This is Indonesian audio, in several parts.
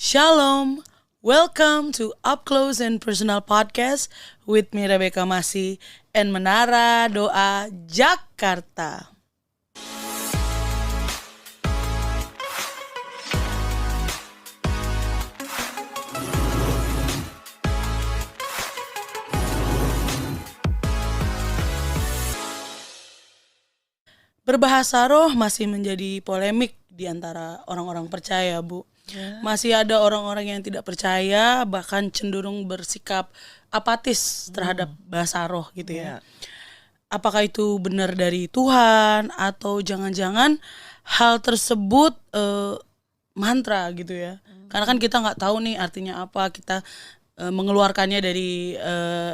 Shalom, welcome to Up Close and Personal Podcast with me Rebecca Masih and Menara Doa Jakarta. Berbahasa roh masih menjadi polemik di antara orang-orang percaya, Bu. Masih ada orang-orang yang tidak percaya, bahkan cenderung bersikap apatis terhadap bahasa roh gitu ya. Apakah itu benar dari Tuhan atau jangan-jangan hal tersebut mantra gitu ya? Karena kan kita nggak tahu nih artinya apa, kita mengeluarkannya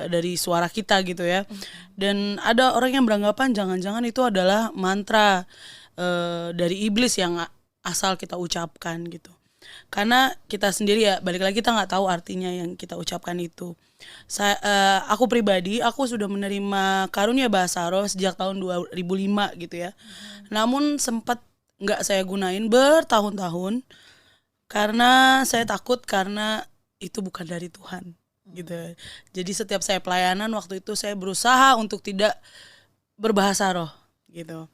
dari suara kita gitu ya. Dan ada orang yang beranggapan jangan-jangan itu adalah mantra dari iblis yang asal kita ucapkan gitu. Karena kita sendiri ya balik lagi kita nggak tahu artinya yang kita ucapkan itu. Aku pribadi aku sudah menerima karunia bahasa roh sejak tahun 2005 gitu ya. Namun sempat nggak saya gunain bertahun-tahun karena saya takut karena itu bukan dari Tuhan gitu. Jadi setiap saya pelayanan waktu itu saya berusaha untuk tidak berbahasa roh gitu.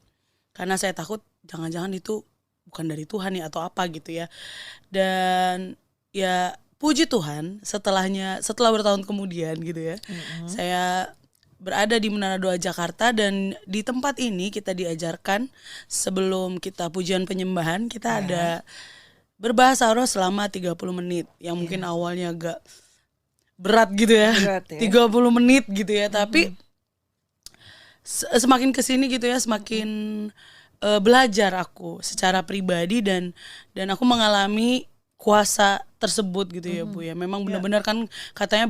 Karena saya takut jangan-jangan itu bukan dari Tuhan nih atau apa gitu ya. Dan ya puji Tuhan setelah bertahun kemudian gitu ya. Saya berada di Menara Doa Jakarta dan di tempat ini kita diajarkan sebelum kita pujian penyembahan kita ada berbahasa roh selama 30 menit yang mungkin awalnya agak berat gitu ya. 30 menit gitu ya, tapi semakin kesini gitu ya semakin belajar aku secara pribadi dan aku mengalami kuasa tersebut gitu ya Bu ya. Memang benar-benar kan katanya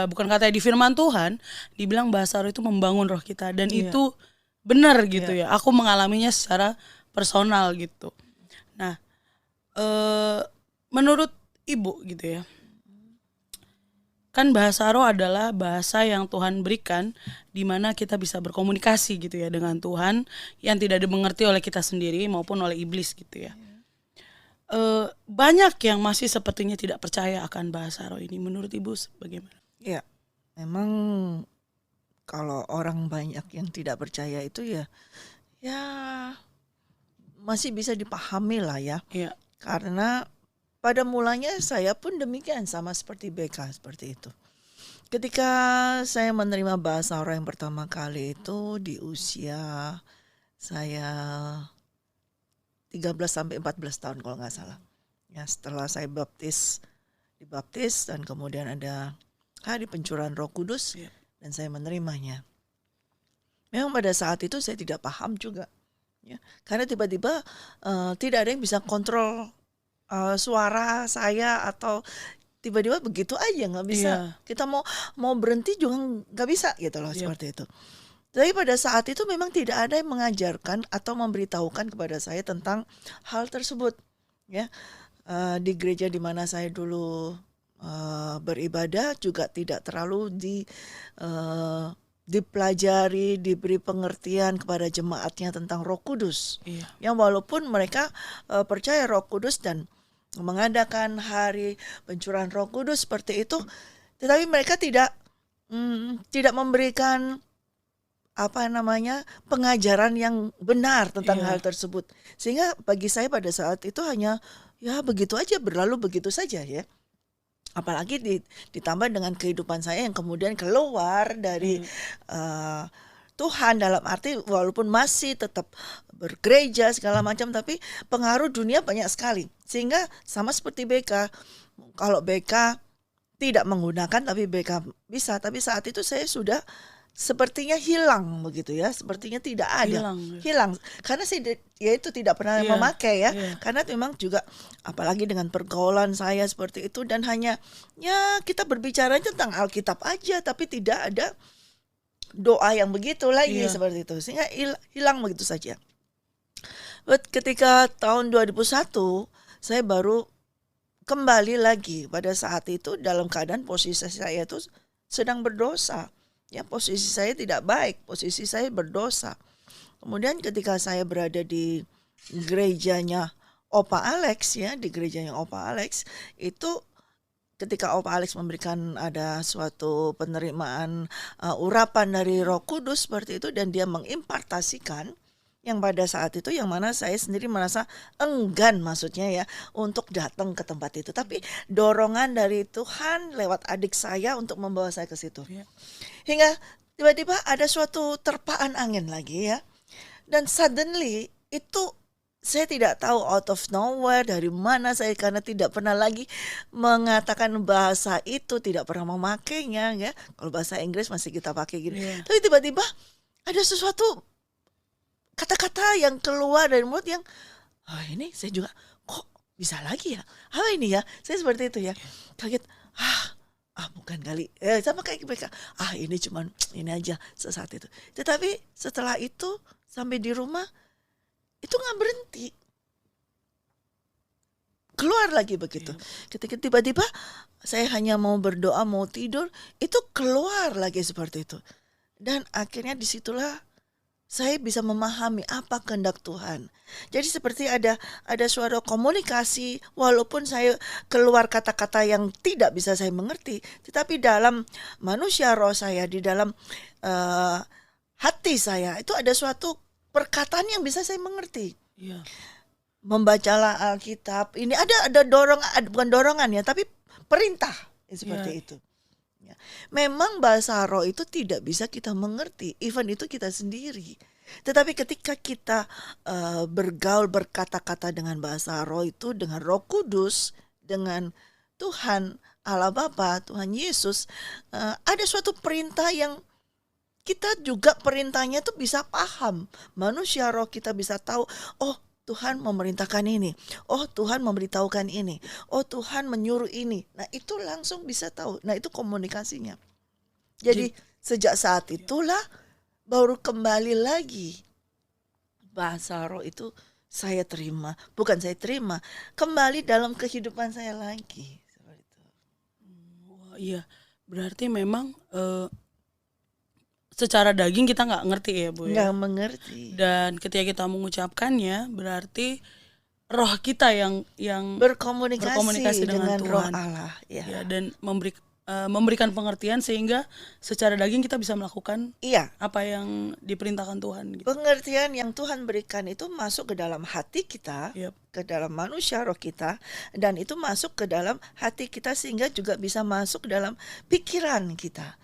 bukan katanya di firman Tuhan dibilang bahasa roh itu membangun roh kita dan itu benar gitu ya. Aku mengalaminya secara personal gitu. Nah, menurut Ibu gitu ya, kan bahasa roh adalah bahasa yang Tuhan berikan di mana kita bisa berkomunikasi gitu ya dengan Tuhan yang tidak dimengerti oleh kita sendiri maupun oleh iblis gitu ya. Banyak yang masih sepertinya tidak percaya akan bahasa roh ini. Menurut Ibu bagaimana? Ya, memang kalau orang banyak yang tidak percaya itu ya masih bisa dipahami lah ya. Iya. Karena pada mulanya saya pun demikian sama seperti BK seperti itu. Ketika saya menerima bahasa roh yang pertama kali itu di usia saya 13 sampai 14 tahun kalau nggak salah. Ya, setelah saya dibaptis dan kemudian ada hari pencurahan Roh Kudus dan saya menerimanya. Memang pada saat itu saya tidak paham juga. Ya, karena tiba-tiba tidak ada yang bisa kontrol suara saya atau tiba-tiba begitu aja nggak bisa. Kita mau berhenti juga nggak bisa gitu loh seperti itu. Tapi pada saat itu memang tidak ada yang mengajarkan atau memberitahukan kepada saya tentang hal tersebut. Ya, di gereja di mana saya dulu beribadah juga tidak terlalu dipelajari, diberi pengertian kepada jemaatnya tentang Roh Kudus. Yang walaupun mereka percaya Roh Kudus dan mengadakan hari pencurahan Roh Kudus seperti itu, tetapi mereka tidak memberikan pengajaran yang benar tentang hal tersebut. Sehingga bagi saya pada saat itu hanya ya begitu aja, berlalu begitu saja ya. Apalagi ditambah dengan kehidupan saya yang kemudian keluar dari Tuhan, dalam arti walaupun masih tetap bergereja segala macam, tapi pengaruh dunia banyak sekali. Sehingga sama seperti BK, kalau BK tidak menggunakan tapi BK bisa, tapi saat itu saya sudah sepertinya hilang begitu ya, sepertinya tidak ada, hilang karena saya itu tidak pernah memakai ya, karena memang juga apalagi dengan pergaulan saya seperti itu dan hanya ya kita berbicara tentang Alkitab aja tapi tidak ada doa yang begitu lagi seperti itu, sehingga hilang begitu saja. But ketika tahun 2001 saya baru kembali lagi, pada saat itu dalam keadaan posisi saya itu sedang berdosa. Ya, posisi saya tidak baik, posisi saya berdosa. Kemudian ketika saya berada di gerejanya Opa Alex ya, di gerejanya Opa Alex itu ketika Opa Alex memberikan ada suatu penerimaan urapan dari Roh Kudus seperti itu, dan dia mengimpartasikan yang pada saat itu yang mana saya sendiri merasa enggan, maksudnya ya, untuk datang ke tempat itu, tapi dorongan dari Tuhan lewat adik saya untuk membawa saya ke situ. Iya. Hingga tiba-tiba ada suatu terpaan angin lagi ya, dan suddenly itu saya tidak tahu out of nowhere dari mana saya, karena tidak pernah lagi mengatakan bahasa itu, tidak pernah memakainya ya. Kalau bahasa Inggris masih kita pakai gitu. Iya. Tapi tiba-tiba ada sesuatu kata-kata yang keluar dari mulut yang ini saya juga kok bisa lagi ya? Apa ini ya? Saya seperti itu ya. Kaget. Bukan kali. Sama kayak mereka. Ini cuman ini aja sesaat itu. Tetapi setelah itu sampai di rumah itu nggak berhenti, keluar lagi begitu. Ketika tiba-tiba saya hanya mau berdoa, mau tidur, itu keluar lagi seperti itu. Dan akhirnya disitulah saya bisa memahami apa kehendak Tuhan. Jadi seperti ada suara komunikasi, walaupun saya keluar kata-kata yang tidak bisa saya mengerti, tetapi dalam manusia roh saya, di dalam hati saya itu ada suatu perkataan yang bisa saya mengerti. Iya. Membacalah Alkitab. Ini ada bukan dorongan ya, tapi perintah seperti itu. Ya. Memang bahasa roh itu tidak bisa kita mengerti, even itu kita sendiri. Tetapi ketika kita bergaul, berkata-kata dengan bahasa roh itu, dengan Roh Kudus, dengan Tuhan Allah Bapa, Tuhan Yesus, ada suatu perintah yang kita juga perintahnya tuh bisa paham. Manusia roh kita bisa tahu, Tuhan memerintahkan ini. Tuhan memberitahukan ini. Tuhan menyuruh ini. Nah, itu langsung bisa tahu. Nah, itu komunikasinya. Jadi sejak saat itulah baru kembali lagi bahasa roh itu saya terima. Bukan saya terima, kembali dalam kehidupan saya lagi. Seperti itu. Wah, iya. Berarti memang secara daging kita nggak ngerti ya Bu ya. Nggak mengerti. Dan ketika kita mengucapkannya berarti roh kita yang Berkomunikasi dengan Tuhan. roh Allah. Ya, dan memberikan pengertian sehingga secara daging kita bisa melakukan apa yang diperintahkan Tuhan gitu. Pengertian yang Tuhan berikan itu masuk ke dalam hati kita, ke dalam manusia roh kita, dan itu masuk ke dalam hati kita sehingga juga bisa masuk ke dalam pikiran kita.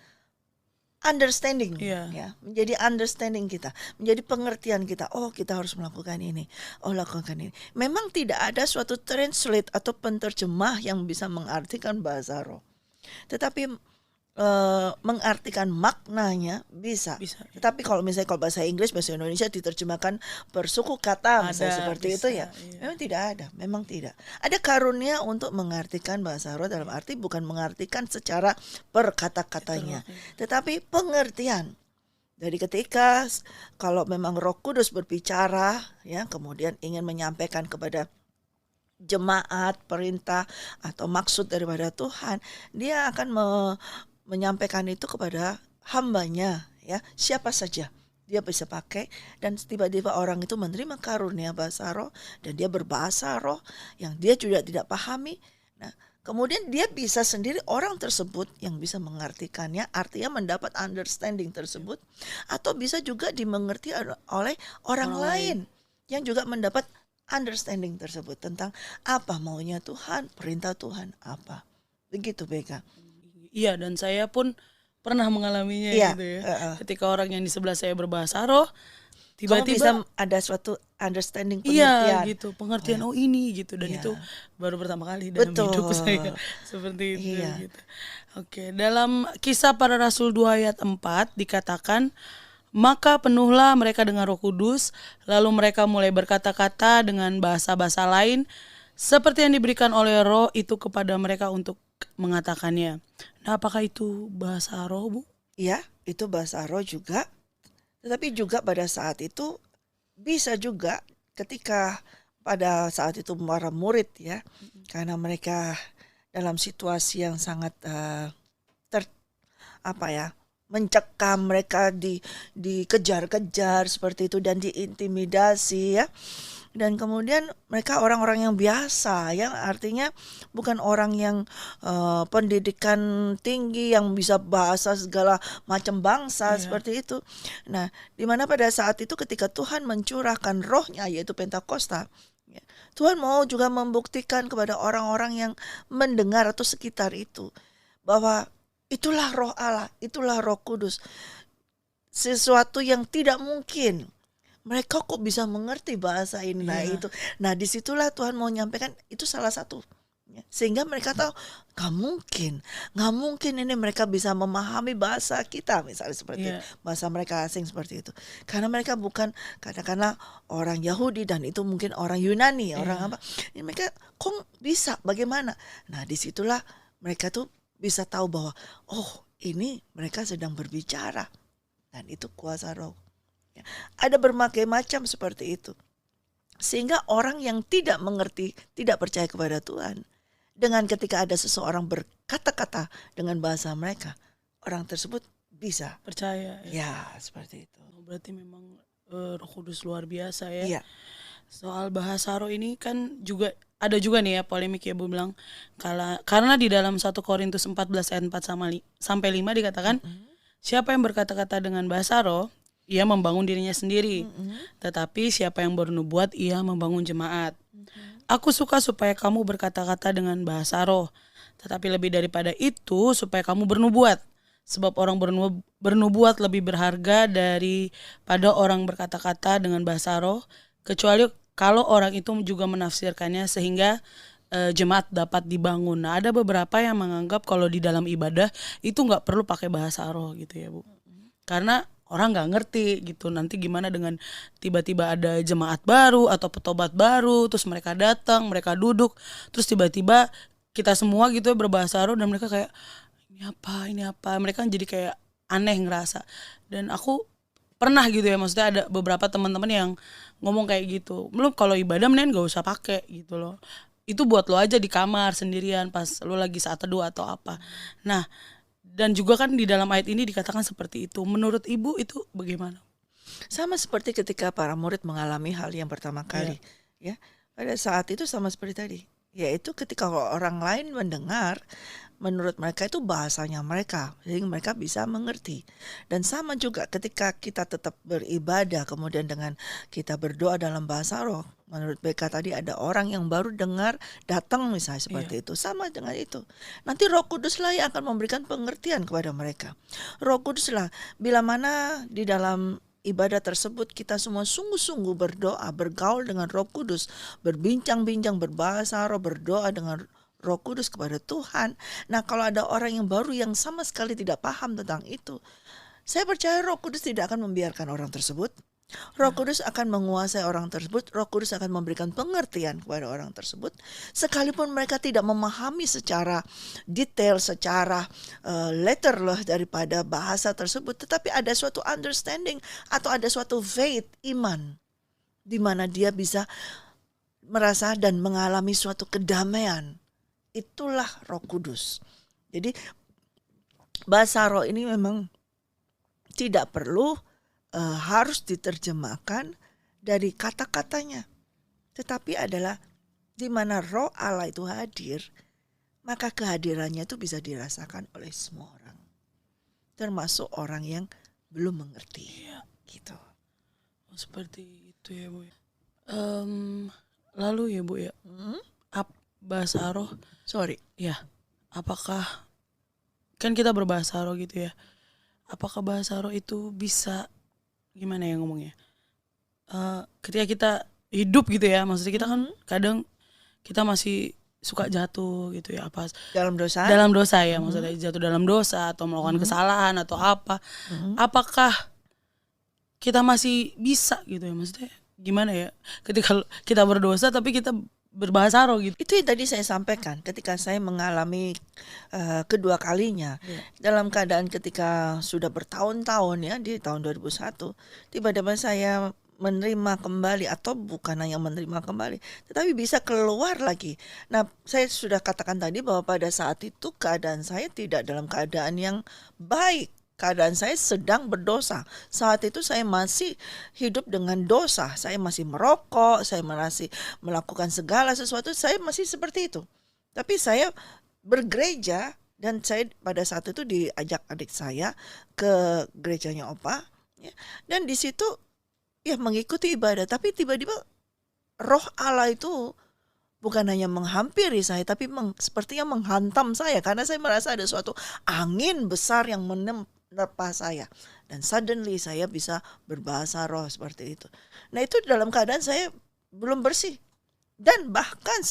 Understanding ya, menjadi understanding kita, menjadi pengertian kita. Kita harus melakukan ini, lakukan ini. Memang tidak ada suatu translate atau penterjemah yang bisa mengartikan bahasa roh, tetapi mengartikan maknanya bisa. Tetapi kalau bahasa Inggris, bahasa Indonesia diterjemahkan bersuku kata misalnya seperti itu ya, memang tidak ada, memang tidak ada karunia untuk mengartikan bahasa roh, dalam arti bukan mengartikan secara perkata-katanya, tetapi pengertian. Dari ketika kalau memang Roh Kudus berbicara ya, kemudian ingin menyampaikan kepada jemaat perintah atau maksud daripada Tuhan, dia akan menyampaikan itu kepada hambanya ya, siapa saja dia bisa pakai, dan tiba-tiba orang itu menerima karunia bahasa roh dan dia berbahasa roh yang dia juga tidak pahami. Nah, kemudian dia bisa sendiri, orang tersebut yang bisa mengartikannya, artinya mendapat understanding tersebut, atau bisa juga dimengerti oleh orang lain yang juga mendapat understanding tersebut tentang apa maunya Tuhan, perintah Tuhan apa. Begitu Beka. Iya, dan saya pun pernah mengalaminya gitu ya. Ketika orang yang di sebelah saya berbahasa roh, tiba-tiba bisa ada suatu understanding, pengertian. Iya gitu, pengertian ini gitu, dan itu baru pertama kali dalam hidup saya seperti itu gitu. Oke, dalam Kisah Para Rasul 2 ayat 4 dikatakan, maka penuhlah mereka dengan Roh Kudus, lalu mereka mulai berkata-kata dengan bahasa-bahasa lain seperti yang diberikan oleh Roh itu kepada mereka untuk mengatakannya. Nah, apakah itu bahasa roh, Bu? Iya, itu bahasa roh juga. Tetapi juga pada saat itu bisa juga ketika pada saat itu para murid ya, karena mereka dalam situasi yang sangat mencekam, mereka dikejar-kejar seperti itu dan diintimidasi ya. Dan kemudian mereka orang-orang yang biasa, ya artinya bukan orang yang pendidikan tinggi yang bisa bahasa segala macam bangsa Iya. seperti itu. Nah, di mana pada saat itu ketika Tuhan mencurahkan rohnya yaitu Pentakosta, ya, Tuhan mau juga membuktikan kepada orang-orang yang mendengar atau sekitar itu bahwa itulah roh Allah, itulah Roh Kudus. Sesuatu yang tidak mungkin. Mereka kok bisa mengerti bahasa ini. Nah, Iya. itu. Nah, disitulah Tuhan mau nyampaikan itu salah satu. Ya, sehingga mereka tahu nggak mungkin ini mereka bisa memahami bahasa kita misalnya seperti Iya. bahasa mereka asing seperti itu. Karena mereka bukan katakanlah orang Yahudi dan itu mungkin orang Yunani, orang Iya. apa. Ini mereka kok bisa bagaimana? Nah, disitulah mereka tuh bisa tahu bahwa oh, ini mereka sedang berbicara dan itu kuasa roh. Ya, ada berbagai macam seperti itu. Sehingga orang yang tidak mengerti, tidak percaya kepada Tuhan, dengan ketika ada seseorang berkata-kata dengan bahasa mereka, orang tersebut bisa. Percaya ya. Ya, seperti itu. Berarti memang Roh Kudus luar biasa ya. Iya. Soal bahasa roh ini kan juga ada juga nih ya polemik ya Bu bilang karena di dalam 1 Korintus 14 ayat 4 sampai 5 dikatakan siapa yang berkata-kata dengan bahasa roh ia membangun dirinya sendiri, tetapi siapa yang bernubuat ia membangun jemaat. Aku suka supaya kamu berkata-kata dengan bahasa roh, tetapi lebih daripada itu supaya kamu bernubuat. Sebab orang bernubuat lebih berharga daripada orang berkata-kata dengan bahasa roh, kecuali kalau orang itu juga menafsirkannya sehingga jemaat dapat dibangun. Nah, ada beberapa yang menganggap kalau di dalam ibadah itu nggak perlu pakai bahasa roh gitu ya Bu. Karena orang nggak ngerti gitu, nanti gimana dengan tiba-tiba ada jemaat baru atau petobat baru, terus mereka datang, mereka duduk, terus tiba-tiba kita semua gitu ya berbahasa roh dan mereka kayak ini apa, mereka jadi kayak aneh ngerasa. Dan aku pernah gitu ya, maksudnya ada beberapa teman-teman yang ngomong kayak gitu, belum kalau ibadah mending gak usah pakai gitu loh, itu buat lo aja di kamar sendirian pas lo lagi saat teduh atau apa. Nah, dan juga kan di dalam ayat ini dikatakan seperti itu. Menurut Ibu itu bagaimana? Sama seperti ketika para murid mengalami hal yang pertama kali. Ya, pada saat itu sama seperti tadi. Yaitu ketika orang lain mendengar, menurut mereka itu bahasanya mereka, sehingga mereka bisa mengerti. Dan sama juga ketika kita tetap beribadah, kemudian dengan kita berdoa dalam bahasa roh. Menurut BK tadi ada orang yang baru dengar datang misalnya seperti itu. Sama dengan itu. Nanti Roh Kuduslah yang akan memberikan pengertian kepada mereka. Roh Kuduslah bila mana di dalam ibadah tersebut kita semua sungguh-sungguh berdoa, bergaul dengan Roh Kudus, berbincang-bincang berbahasa roh, berdoa dengan Roh Kudus kepada Tuhan. Nah, kalau ada orang yang baru yang sama sekali tidak paham tentang itu, saya percaya Roh Kudus tidak akan membiarkan orang tersebut. Roh Kudus akan menguasai orang tersebut. Roh Kudus akan memberikan pengertian kepada orang tersebut, sekalipun mereka tidak memahami secara detail, secara letterloh daripada bahasa tersebut, tetapi ada suatu understanding atau ada suatu faith, iman, di mana dia bisa merasa dan mengalami suatu kedamaian. Itulah Roh Kudus. Jadi bahasa roh ini memang tidak perlu harus diterjemahkan dari kata-katanya, tetapi adalah di mana Roh Allah itu hadir, maka kehadirannya itu bisa dirasakan oleh semua orang, termasuk orang yang belum mengerti. Gitu. Oh, seperti itu ya Bu. Lalu ya Bu ya, bahasa roh, ya, apakah kan kita berbahasa roh gitu ya? Apakah bahasa roh itu bisa gimana ya ngomongnya? Ketika kita hidup gitu ya, maksudnya kita kan kadang kita masih suka jatuh gitu ya, apa Dalam dosa? dalam dosa ya, maksudnya jatuh dalam dosa atau melakukan kesalahan atau apa. Apakah kita masih bisa gitu ya, maksudnya gimana ya? Ketika kita berdosa tapi kita berbahasa roh gitu. Itu yang tadi saya sampaikan ketika saya mengalami kedua kalinya. Dalam keadaan ketika sudah bertahun-tahun ya, di tahun 2001, tiba-tiba saya menerima kembali, atau bukan hanya menerima kembali, tetapi bisa keluar lagi. Nah, saya sudah katakan tadi bahwa pada saat itu keadaan saya tidak dalam keadaan yang baik. keadaan saya sedang berdosa. Saat itu saya masih hidup dengan dosa. Saya masih merokok, saya masih melakukan segala sesuatu, saya masih seperti itu. Tapi saya bergereja dan saya pada saat itu diajak adik saya ke gerejanya Opa, ya. Dan di situ ya mengikuti ibadah, tapi tiba-tiba Roh Allah itu bukan hanya menghampiri saya, tapi sepertinya menghantam saya karena saya merasa ada suatu angin besar yang menerpa saya. Dan suddenly saya bisa berbahasa roh seperti itu. Nah itu dalam keadaan saya belum bersih. Dan bahkan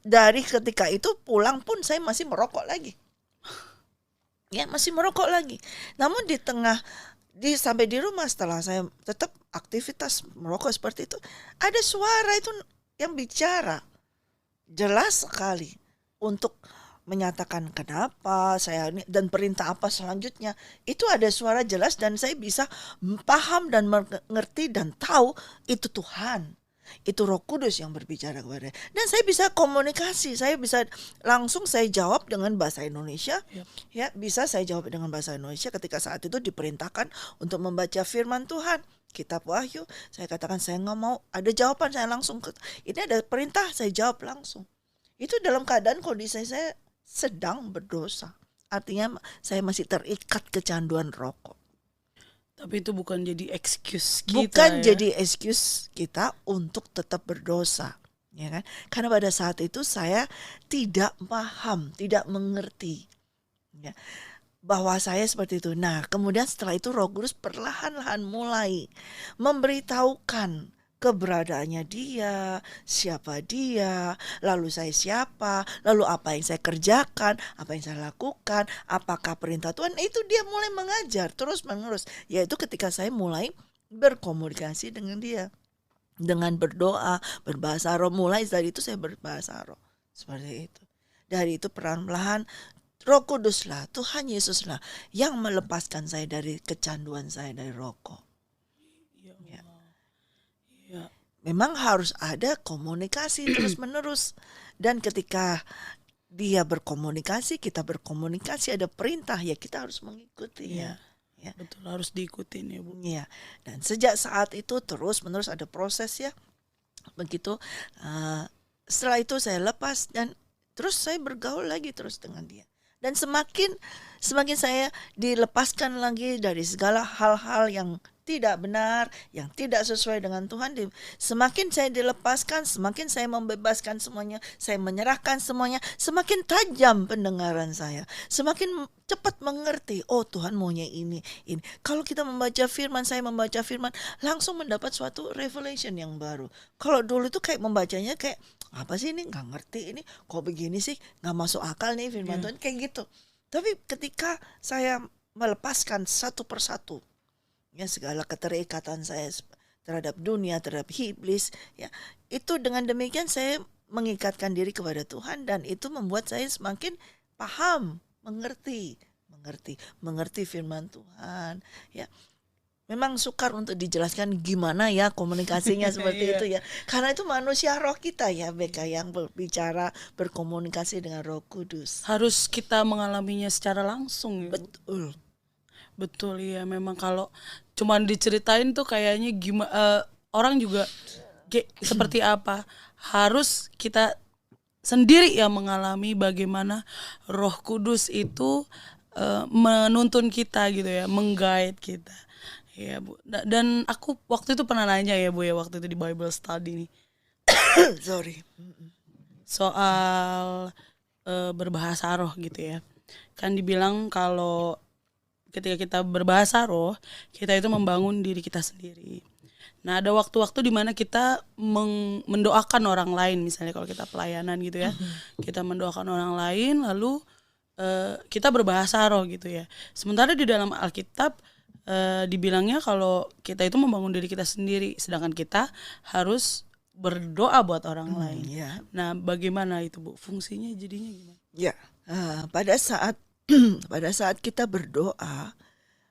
dari ketika itu pulang pun saya masih merokok lagi. Ya masih merokok lagi. Namun sampai di rumah setelah saya tetap aktivitas merokok seperti itu, ada suara itu yang bicara jelas sekali untuk menyatakan kenapa saya ini dan perintah apa selanjutnya. Itu ada suara jelas dan saya bisa paham dan mengerti dan tahu itu Tuhan. Itu Roh Kudus yang berbicara kepada saya. Dan saya bisa komunikasi, saya bisa langsung saya jawab dengan bahasa Indonesia. Yep. Ya, bisa saya jawab dengan bahasa Indonesia ketika saat itu diperintahkan untuk membaca firman Tuhan. Kitab Wahyu, saya katakan saya nggak mau ada jawaban, saya langsung ini ada perintah, saya jawab langsung. Itu dalam keadaan kondisi saya sedang berdosa. Artinya saya masih terikat kecanduan rokok. Tapi itu bukan jadi excuse kita. Bukan ya. jadi excuse kita untuk tetap berdosa, ya kan? Karena pada saat itu saya tidak paham, tidak mengerti, ya, bahwa saya seperti itu. Nah, kemudian setelah itu Roh Kudus perlahan-lahan mulai memberitahukan keberadaannya dia, siapa dia, lalu saya siapa, lalu apa yang saya kerjakan, apa yang saya lakukan, apakah perintah Tuhan. Itu dia mulai mengajar terus menerus, yaitu ketika saya mulai berkomunikasi dengan dia, dengan berdoa, berbahasa roh. Mulai dari itu saya berbahasa roh seperti itu. Dari itu perlahan-lahan Roh Kuduslah, Tuhan Yesuslah yang melepaskan saya dari kecanduan saya dari rokok. Ya. Ya. Memang harus ada komunikasi terus-menerus. Dan ketika dia berkomunikasi, kita berkomunikasi, ada perintah, ya kita harus mengikuti. Iya. Ya. Betul, harus diikutin ya Bu. Ya. Dan sejak saat itu terus-menerus ada proses ya. Begitu. Setelah itu saya lepas dan terus saya bergaul lagi terus dengan dia. Dan semakin saya dilepaskan lagi dari segala hal-hal yang tidak benar, yang tidak sesuai dengan Tuhan, semakin saya dilepaskan, semakin saya membebaskan semuanya, saya menyerahkan semuanya, semakin tajam pendengaran saya, semakin cepat mengerti, oh Tuhan maunya ini. Kalau kita membaca firman, saya membaca firman, langsung mendapat suatu revelation yang baru. Kalau dulu itu kayak membacanya kayak, apa sih ini, gak ngerti ini, kok begini sih, gak masuk akal nih firman Tuhan, kayak gitu. Tapi ketika saya melepaskan satu persatu, ya segala keterikatan saya terhadap dunia, terhadap iblis, ya itu dengan demikian saya mengikatkan diri kepada Tuhan dan itu membuat saya semakin paham, mengerti firman Tuhan, ya. Memang sukar untuk dijelaskan gimana ya komunikasinya seperti itu ya. Karena itu manusia roh kita ya, Beka, yang berbicara, berkomunikasi dengan Roh Kudus. Harus kita mengalaminya secara langsung ya. Betul. Betul ya, memang kalau cuman diceritain tuh kayaknya gimana orang juga seperti apa. Harus kita sendiri yang mengalami bagaimana Roh Kudus itu menuntun kita gitu ya, mengguide kita. Ya Bu. Dan aku waktu itu pernah nanya ya Bu ya, waktu itu di Bible study nih. Sorry. Soal berbahasa roh gitu ya. Kan dibilang kalau ketika kita berbahasa roh, kita itu membangun diri kita sendiri. Nah, ada waktu-waktu di mana kita mendoakan orang lain, misalnya kalau kita pelayanan gitu ya. Kita mendoakan orang lain lalu kita berbahasa roh gitu ya. Sementara di dalam Alkitab dibilangnya kalau kita itu membangun diri kita sendiri, sedangkan kita harus berdoa buat orang lain. Ya. Nah, bagaimana itu Bu? Fungsinya jadinya gimana? Ya, pada saat kita berdoa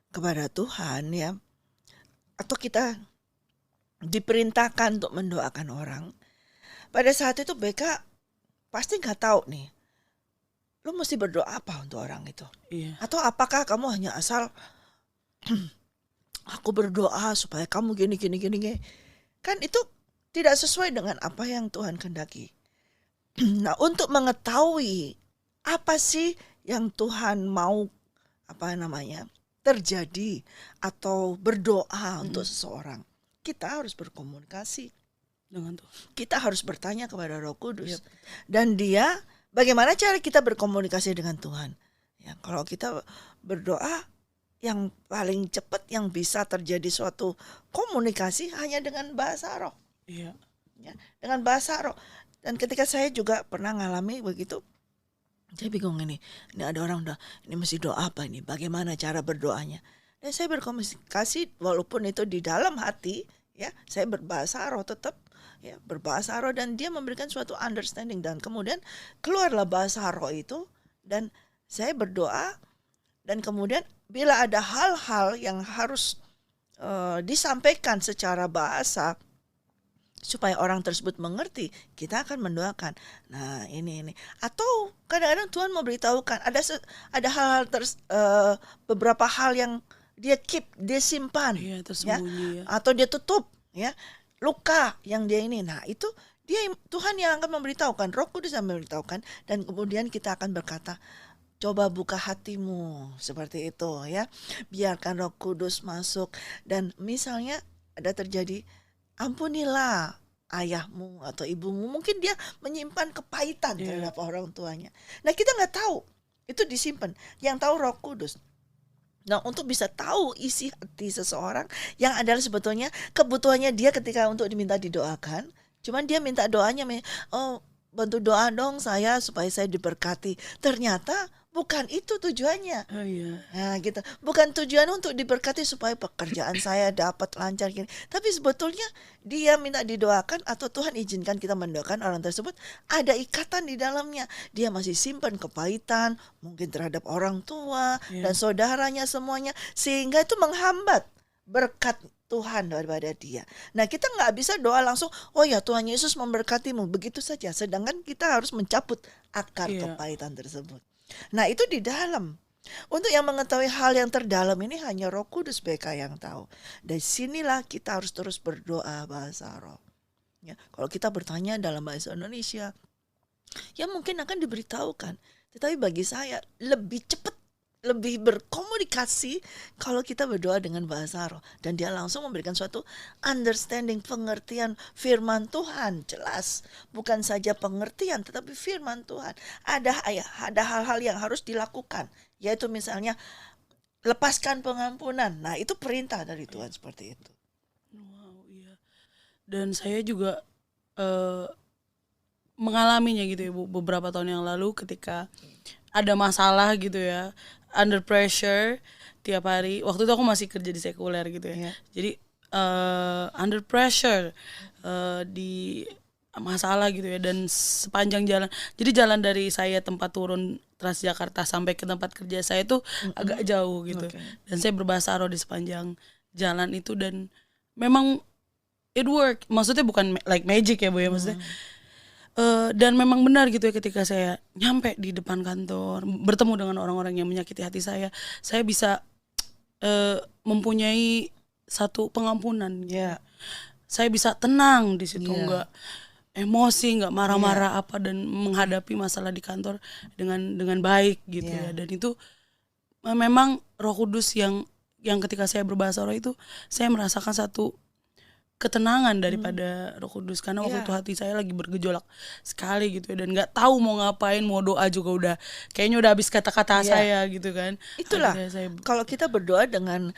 kepada Tuhan ya, atau kita diperintahkan untuk mendoakan orang, pada saat itu Beka pasti nggak tahu nih lu mesti berdoa apa untuk orang itu? Iya. Atau apakah kamu hanya asal aku berdoa supaya kamu gini gini gini gini. Kan itu tidak sesuai dengan apa yang Tuhan kehendaki. Nah, untuk mengetahui apa sih yang Tuhan mau terjadi atau berdoa untuk seseorang, kita harus berkomunikasi Dengan tuh. kita harus bertanya kepada Roh Kudus. Yep. Dan dia, bagaimana cara kita berkomunikasi dengan Tuhan? Ya, kalau kita berdoa, yang paling cepat yang bisa terjadi suatu komunikasi hanya dengan bahasa roh. Iya. Ya, dengan bahasa roh. Dan ketika saya juga pernah ngalami begitu, saya bingung ini ada orang udah, ini mesti doa apa ini? Bagaimana cara berdoanya? Dan saya berkomunikasi walaupun itu di dalam hati, ya, saya berbahasa roh tetap, ya, berbahasa roh, dan dia memberikan suatu understanding, dan kemudian keluarlah bahasa roh itu, dan saya berdoa, dan kemudian bila ada hal-hal yang harus disampaikan secara bahasa supaya orang tersebut mengerti, kita akan mendoakan. Nah, ini. Atau kadang-kadang Tuhan memberitahukan ada hal-hal beberapa hal yang dia simpan, Iya, ya, tersembunyi ya. atau dia tutup, ya, luka yang dia ini. Nah, itu Tuhan yang akan memberitahukan, Roh Kudus yang memberitahukan, dan kemudian kita akan berkata, coba buka hatimu seperti itu, ya. Biarkan Roh Kudus masuk, dan misalnya ada terjadi, ampunilah ayahmu atau ibumu, mungkin dia menyimpan kepahitan terhadap orang tuanya. Nah, kita nggak tahu, itu disimpan. Yang tahu Roh Kudus. Nah, untuk bisa tahu isi hati seseorang yang adalah sebetulnya kebutuhannya dia ketika untuk diminta didoakan, cuman dia minta doanya, bantu doa dong saya supaya saya diberkati. Ternyata bukan itu tujuannya. Oh iya. Nah, gitu. Bukan tujuan untuk diberkati supaya pekerjaan saya dapat lancar gini. Tapi sebetulnya dia minta didoakan atau Tuhan izinkan kita mendoakan orang tersebut, ada ikatan di dalamnya. Dia masih simpan kepahitan mungkin terhadap orang tua dan saudaranya semuanya, sehingga itu menghambat berkat Tuhan daripada dia. Nah, kita nggak bisa doa langsung, oh ya Tuhan Yesus memberkatimu, begitu saja. Sedangkan kita harus mencabut akar kepahitan tersebut. Nah, itu di dalam. Untuk yang mengetahui hal yang terdalam ini hanya Roh Kudus BK yang tahu. Dari sinilah kita harus terus berdoa bahasa roh. Ya, kalau kita bertanya dalam bahasa Indonesia, ya mungkin akan diberitahukan. Tetapi bagi saya lebih cepat, lebih berkomunikasi kalau kita berdoa dengan bahasa roh, dan dia langsung memberikan suatu understanding, pengertian firman Tuhan jelas, bukan saja pengertian tetapi firman Tuhan. Ada hal-hal yang harus dilakukan, yaitu misalnya lepaskan pengampunan. Nah, itu perintah dari Tuhan seperti itu. Wow, iya. Dan saya juga mengalaminya gitu ya Bu, beberapa tahun yang lalu ketika ada masalah gitu ya, under pressure tiap hari. Waktu itu aku masih kerja di sekuler gitu ya. Jadi under pressure di masalah gitu ya, dan sepanjang jalan. Jadi jalan dari saya tempat turun Transjakarta sampai ke tempat kerja saya itu agak jauh gitu. Dan saya berbahasa roh di sepanjang jalan itu, dan memang it work. Maksudnya bukan like magic ya Bu ya, maksudnya. Dan memang benar gitu ya, ketika saya nyampe di depan kantor, bertemu dengan orang-orang yang menyakiti hati saya bisa mempunyai satu pengampunan. Ya, saya bisa tenang di situ, nggak emosi, nggak marah-marah apa, dan menghadapi masalah di kantor dengan baik gitu ya. Dan itu memang Roh Kudus yang ketika saya berbahasa roh itu saya merasakan satu ketenangan daripada Roh Kudus, karena waktu itu hati saya lagi bergejolak sekali gitu ya, dan nggak tahu mau ngapain, mau doa juga udah kayaknya udah habis kata-kata saya gitu kan. Itulah kalau kita berdoa dengan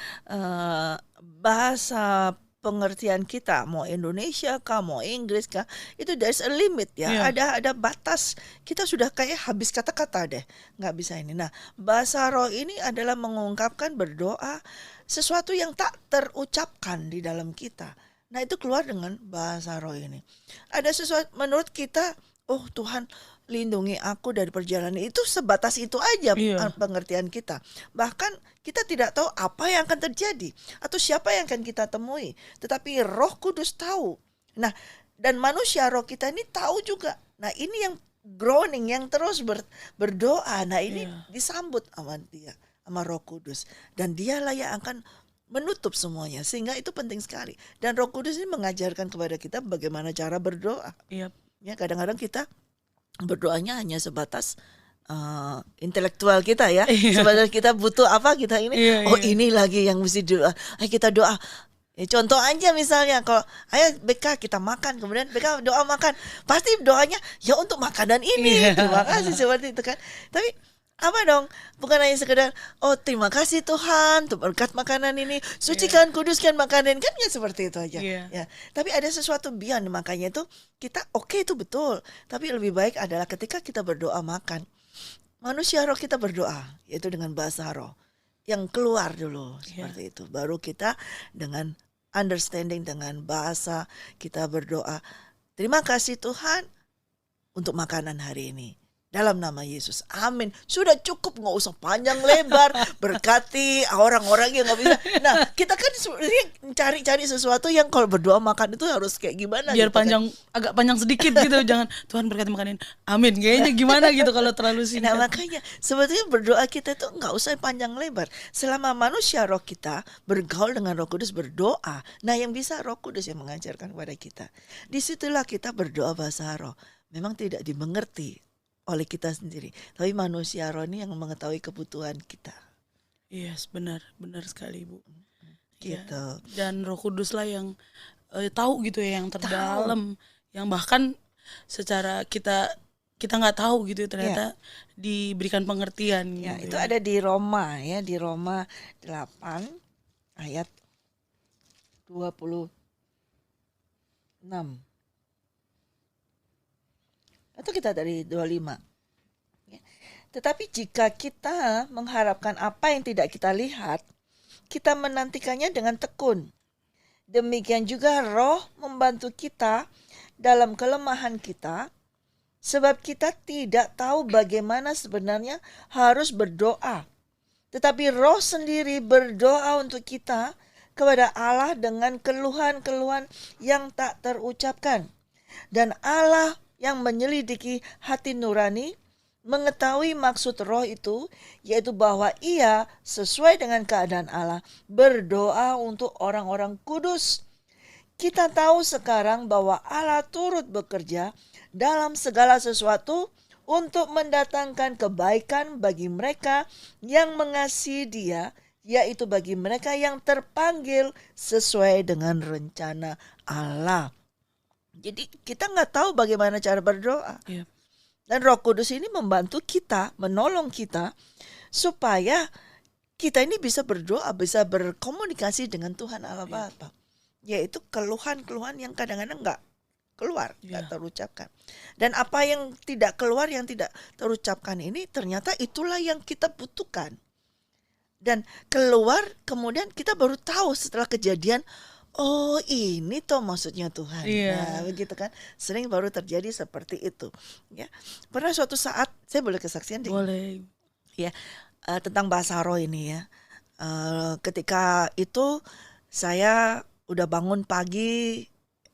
bahasa pengertian kita, mau Indonesia kah, mau Inggris kah, itu there's a limit ya. Ada batas. Kita sudah kayak habis kata-kata deh, nggak bisa ini. Nah, bahasa roh ini adalah mengungkapkan, berdoa sesuatu yang tak terucapkan di dalam kita. Nah, itu keluar dengan bahasa roh ini. Ada sesuatu menurut kita, oh Tuhan lindungi aku dari perjalanan itu, sebatas itu aja pengertian kita. Bahkan kita tidak tahu apa yang akan terjadi atau siapa yang akan kita temui. Tetapi Roh Kudus tahu. Nah, dan manusia roh kita ini tahu juga. Nah, ini yang groaning, yang terus berdoa. Nah ini Iya. disambut sama dia, sama Roh Kudus. Dan dialah yang akan menutup semuanya. Sehingga itu penting sekali. Dan Roh Kudus ini mengajarkan kepada kita bagaimana cara berdoa. Iya. Ya, kadang-kadang kita berdoanya hanya sebatas intelektual kita ya. Iya. Sebatas kita butuh apa, kita ini, Iya, oh iya. ini lagi yang mesti doa. Ayo kita doa. Ya, contoh aja misalnya kalau ayo BK kita makan, kemudian BK doa makan, pasti doanya ya untuk makanan ini. Iya. Terima kasih seperti itu kan. Tapi apa dong? Bukan hanya sekedar oh terima kasih Tuhan untuk berkat makanan ini, sucikan kuduskan makanan, kan ya seperti itu aja. Iya. Ya, tapi ada sesuatu beyond, makanya itu kita oke itu betul. Tapi lebih baik adalah ketika kita berdoa makan, manusia roh kita berdoa, yaitu dengan bahasa roh yang keluar dulu seperti itu. Baru kita dengan understanding, dengan bahasa kita berdoa. Terima kasih Tuhan untuk makanan hari ini. Dalam nama Yesus, amin. Sudah cukup, nggak usah panjang lebar. Berkati orang-orang yang nggak bisa. Nah, kita kan sebenarnya cari-cari sesuatu yang kalau berdoa makan itu harus kayak gimana? Biar gitu kan. panjang, agak panjang sedikit gitu. Jangan Tuhan berkati makanin, amin. Kayaknya gimana gitu kalau terlalu Nah singkat. makanya sebetulnya berdoa kita itu nggak usah panjang lebar. Selama manusia roh kita bergaul dengan Roh Kudus berdoa, nah yang bisa Roh Kudus yang mengajarkan kepada kita. Disitulah kita berdoa bahasa roh. Memang tidak dimengerti oleh kita sendiri, tapi manusia roh ini yang mengetahui kebutuhan kita. Yes, benar sekali Bu. Ya, Gitu. dan Roh Kudus lah yang tahu gitu ya, yang terdalam, yang bahkan secara kita nggak tahu gitu ternyata diberikan pengertian. Ya, gitu itu ada di Roma ya, di Roma 8 ayat 26. Atau kita dari 25. Ya. Tetapi jika kita mengharapkan apa yang tidak kita lihat, kita menantikannya dengan tekun. Demikian juga Roh membantu kita dalam kelemahan kita, sebab kita tidak tahu bagaimana sebenarnya harus berdoa. Tetapi Roh sendiri berdoa untuk kita kepada Allah dengan keluhan-keluhan yang tak terucapkan. Dan Allah yang menyelidiki hati nurani mengetahui maksud Roh itu, yaitu bahwa Ia sesuai dengan keadaan Allah berdoa untuk orang-orang kudus. Kita tahu sekarang bahwa Allah turut bekerja dalam segala sesuatu untuk mendatangkan kebaikan bagi mereka yang mengasihi Dia, yaitu bagi mereka yang terpanggil sesuai dengan rencana Allah. Jadi kita nggak tahu bagaimana cara berdoa. Iya. Dan Roh Kudus ini membantu kita, menolong kita supaya kita ini bisa berdoa, bisa berkomunikasi dengan Tuhan Allah Bapa. Yaitu keluhan-keluhan yang kadang-kadang nggak keluar, nggak terucapkan. Dan apa yang tidak keluar, yang tidak terucapkan ini ternyata itulah yang kita butuhkan. Dan keluar, kemudian kita baru tahu setelah kejadian, oh ini toh maksudnya Tuhan. Iya. Nah begitu kan. Sering baru terjadi seperti itu. Ya. Pernah suatu saat, saya boleh kesaksian? Boleh. Ya, tentang bahasa roh ini ya. Ketika itu saya udah bangun pagi,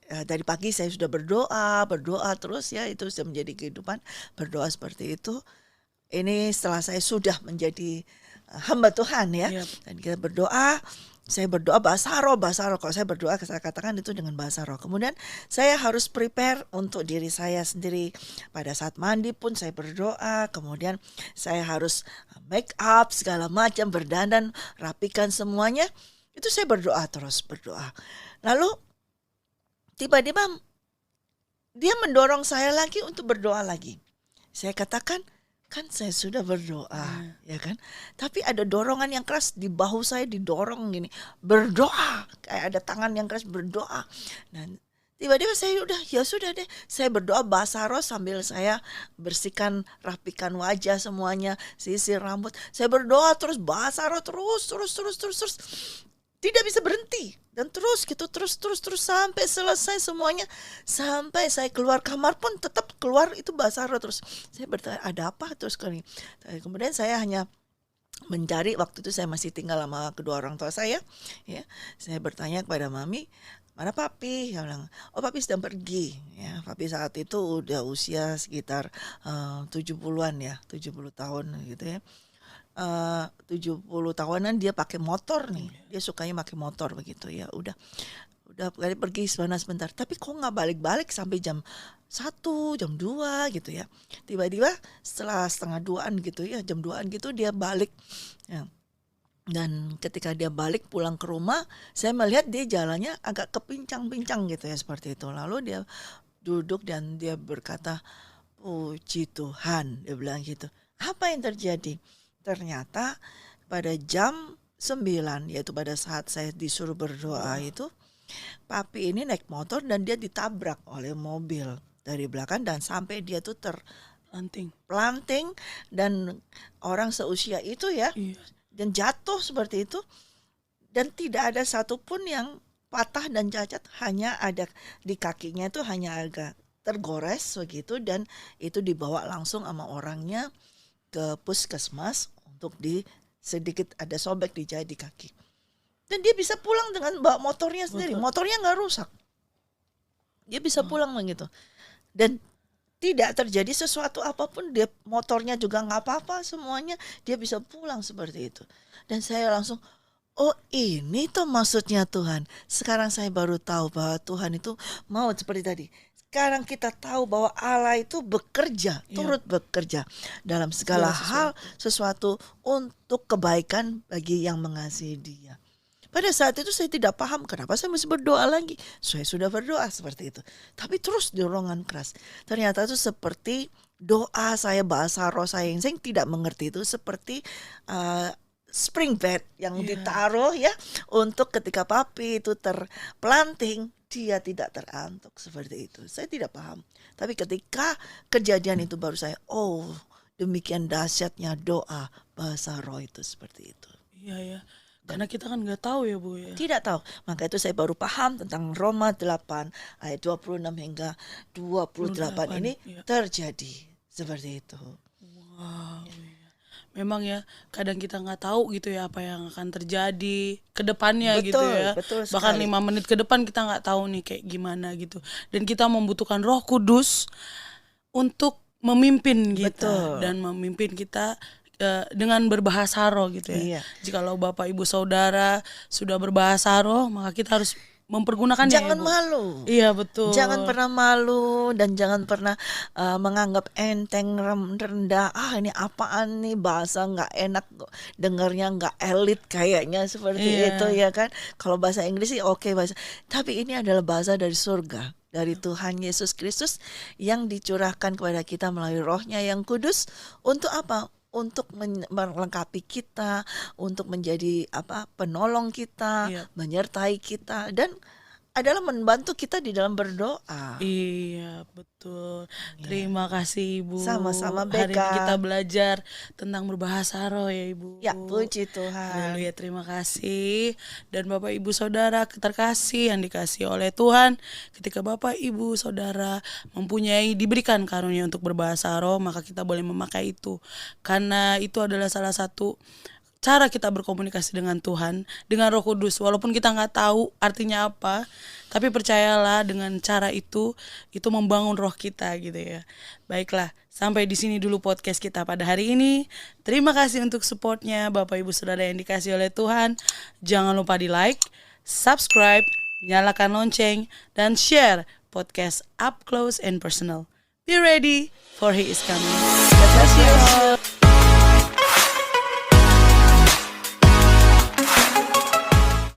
dari pagi saya sudah berdoa terus ya, itu sudah menjadi kehidupan, berdoa seperti itu. Ini setelah saya sudah menjadi hamba Tuhan ya. Yep. Dan kita berdoa, saya berdoa bahasa roh. Kalau saya berdoa, saya katakan itu dengan bahasa roh. Kemudian saya harus prepare untuk diri saya sendiri. Pada saat mandi pun saya berdoa. Kemudian saya harus make up segala macam, berdandan, rapikan semuanya. Itu saya terus berdoa. Lalu tiba-tiba dia mendorong saya lagi untuk berdoa lagi. Saya katakan, kan saya sudah berdoa, ya kan? Tapi ada dorongan yang keras di bahu saya, didorong gini, berdoa, kayak ada tangan yang keras berdoa. Nah, tiba-tiba saya ya sudah deh, saya berdoa bahasa roh sambil saya bersihkan, rapikan wajah semuanya, sisir rambut. Saya berdoa terus bahasa roh terus. Tidak bisa berhenti. Dan terus sampai selesai semuanya. Sampai saya keluar kamar pun tetap keluar itu bahasa roh terus. Saya bertanya ada apa terus kali. Kemudian saya hanya mencari, waktu itu saya masih tinggal sama kedua orang tua saya. Ya, saya bertanya kepada mami, mana papi? Dia bilang, oh papi sedang pergi. Ya, papi saat itu udah usia sekitar 70-an ya, 70 tahun gitu ya. 70 tahunan dia pakai motor nih. Dia sukanya pakai motor begitu ya. Udah kali pergi sebentar. Tapi kok nggak balik-balik sampai jam 1, jam 2 gitu ya. Tiba-tiba setelah setengah 2-an gitu ya, jam 2-an gitu dia balik. Ya. Dan ketika dia balik pulang ke rumah, saya melihat dia jalannya agak kepincang-pincang gitu ya seperti itu. Lalu dia duduk dan dia berkata, puji Tuhan, dia bilang gitu. Apa yang terjadi? Ternyata pada jam 9, yaitu pada saat saya disuruh berdoa itu, papi ini naik motor dan dia ditabrak oleh mobil dari belakang dan sampai dia tuh terpelanting dan orang seusia itu ya. Iya. Dan jatuh seperti itu dan tidak ada satupun yang patah dan cacat, hanya ada di kakinya itu hanya agak tergores begitu dan itu dibawa langsung sama orangnya ke puskesmas untuk sedikit ada sobek di jari di kaki. Dan dia bisa pulang dengan bawa motornya sendiri. Motornya nggak rusak. Dia bisa pulang begitu. Dan tidak terjadi sesuatu apapun, dia motornya juga nggak apa-apa, semuanya dia bisa pulang seperti itu. Dan saya langsung, oh ini tuh maksudnya Tuhan. Sekarang saya baru tahu bahwa Tuhan itu mau seperti tadi. Sekarang kita tahu bahwa Allah itu bekerja, turut bekerja dalam segala hal, sesuatu untuk kebaikan bagi yang mengasihi Dia. Pada saat itu saya tidak paham kenapa saya mesti berdoa lagi. Saya sudah berdoa seperti itu. Tapi terus dorongan keras. Ternyata itu seperti doa saya, bahasa roh saya yang tidak mengerti itu seperti spring bed yang ditaruh ya. Untuk ketika papi itu terpelanting, dia tidak terantuk seperti itu. Saya tidak paham. Tapi ketika kejadian itu baru saya, oh demikian dahsyatnya doa bahasa roh itu seperti itu. Iya ya. Karena kita kan nggak tahu ya Bu ya. Tidak tahu. Maka itu saya baru paham tentang Roma 8 ayat 26 hingga 28 ini terjadi seperti itu. Wow. Ya. Memang ya kadang kita nggak tahu gitu ya apa yang akan terjadi ke depannya gitu ya. Betul Bahkan 5 menit ke depan kita nggak tahu nih kayak gimana gitu. Dan kita membutuhkan Roh Kudus untuk memimpin kita dan memimpin kita dengan berbahasa roh gitu ya. Iya. Jikalau Bapak Ibu Saudara sudah berbahasa roh, maka kita harus mempergunakannya. Jangan ya, Bu? malu. Iya betul. Jangan pernah malu dan jangan pernah menganggap enteng rendah. Ini apaan nih, bahasa nggak enak, dengarnya nggak elit kayaknya seperti itu ya kan. Kalau bahasa Inggris sih oke bahasa. Tapi ini adalah bahasa dari surga, dari Tuhan Yesus Kristus yang dicurahkan kepada kita melalui Roh-Nya yang kudus. Untuk apa? Untuk melengkapi kita, untuk menjadi penolong kita, menyertai kita dan adalah membantu kita di dalam berdoa. Iya, betul. Terima kasih Ibu. Sama-sama Beka. Hari ini kita belajar tentang berbahasa roh ya Ibu. Ya, puji Tuhan. Haleluya, terima kasih. Dan Bapak Ibu Saudara terkasih yang dikasihi oleh Tuhan, ketika Bapak Ibu Saudara diberikan karunia untuk berbahasa roh, maka kita boleh memakai itu. Karena itu adalah salah satu cara kita berkomunikasi dengan Tuhan, dengan Roh Kudus. Walaupun kita nggak tahu artinya apa, tapi percayalah dengan cara itu membangun roh kita gitu ya. Baiklah, sampai di sini dulu podcast kita pada hari ini. Terima kasih untuk supportnya Bapak Ibu Saudara yang dikasihi oleh Tuhan. Jangan lupa di like, subscribe, nyalakan lonceng, dan share podcast Up Close and Personal. Be ready for He is coming. God bless you all.